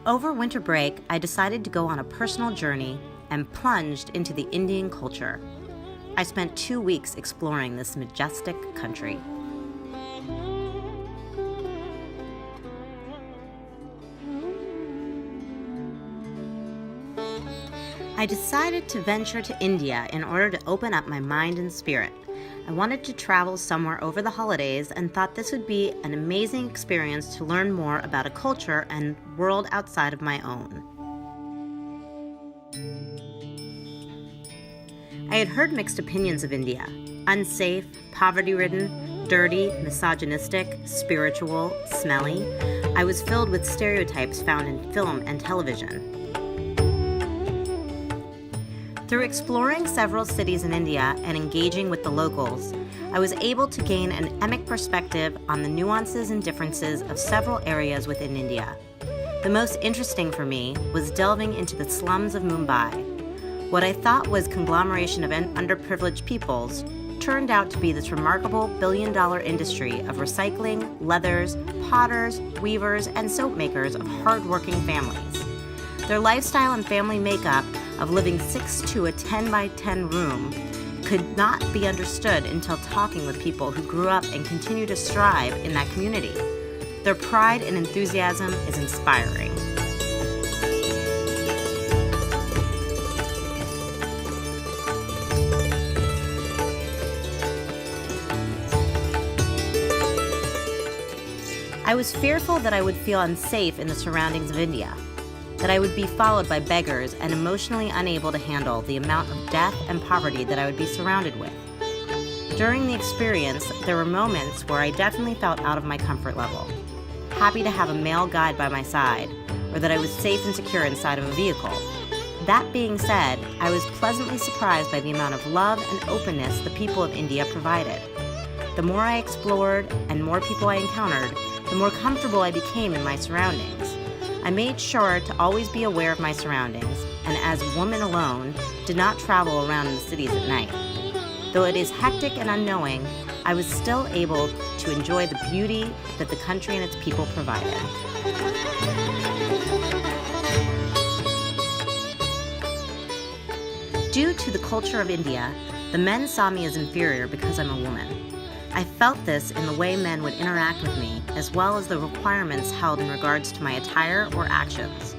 Over winter break, I decided to go on a personal journey and plunged into the Indian culture. I spent 2 weeks exploring this majestic country. I decided to venture to India in order to open up my mind and spirit. I wanted to travel somewhere over the holidays and thought this would be an amazing experience to learn more about a culture and world outside of my own. I had heard mixed opinions of India: unsafe, poverty-ridden, dirty, misogynistic, spiritual, smelly. I was filled with stereotypes found in film and television. Through exploring several cities in India and engaging with the locals, I was able to gain an emic perspective on the nuances and differences of several areas within India. The most interesting for me was delving into the slums of Mumbai. What I thought was conglomeration of underprivileged peoples turned out to be this remarkable billion-dollar industry of recycling, leathers, potters, weavers, and soap makers of hard-working families. Their lifestyle and family makeup of living 6 to a 10 by 10 room could not be understood until talking with people who grew up and continue to strive in that community. Their pride and enthusiasm is inspiring. I was fearful that I would feel unsafe in the surroundings of India, that I would be followed by beggars and emotionally unable to handle the amount of death and poverty that I would be surrounded with. During the experience, there were moments where I definitely felt out of my comfort level, happy to have a male guide by my side, or that I was safe and secure inside of a vehicle. That being said, I was pleasantly surprised by the amount of love and openness the people of India provided. The more I explored and more people I encountered, the more comfortable I became in my surroundings. I made sure to always be aware of my surroundings, and as a woman alone, did not travel around in the cities at night. Though it is hectic and unknowing, I was still able to enjoy the beauty that the country and its people provided. Due to the culture of India, the men saw me as inferior because I'm a woman. I felt this in the way men would interact with me, as well as the requirements held in regards to my attire or actions.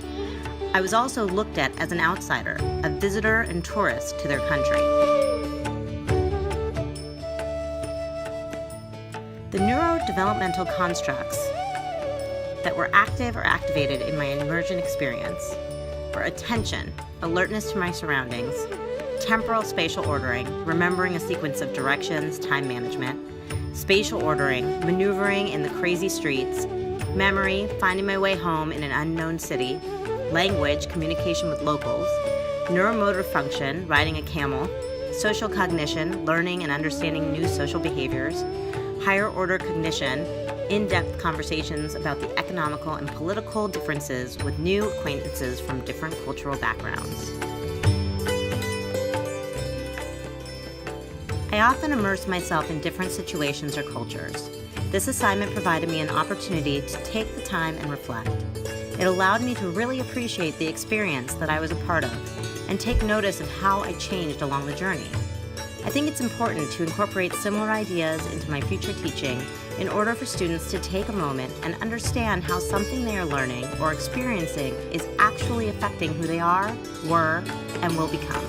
I was also looked at as an outsider, a visitor and tourist to their country. The neurodevelopmental constructs that were active or activated in my immersion experience were attention, alertness to my surroundings, temporal spatial ordering, remembering a sequence of directions, time management, spatial ordering, maneuvering in the crazy streets, memory, finding my way home in an unknown city, language, communication with locals, neuromotor function, riding a camel, social cognition, learning and understanding new social behaviors, higher order cognition, in-depth conversations about the economical and political differences with new acquaintances from different cultural backgrounds. I often immerse myself in different situations or cultures. This assignment provided me an opportunity to take the time and reflect. It allowed me to really appreciate the experience that I was a part of and take notice of how I changed along the journey. I think it's important to incorporate similar ideas into my future teaching in order for students to take a moment and understand how something they are learning or experiencing is actually affecting who they are, were, and will become.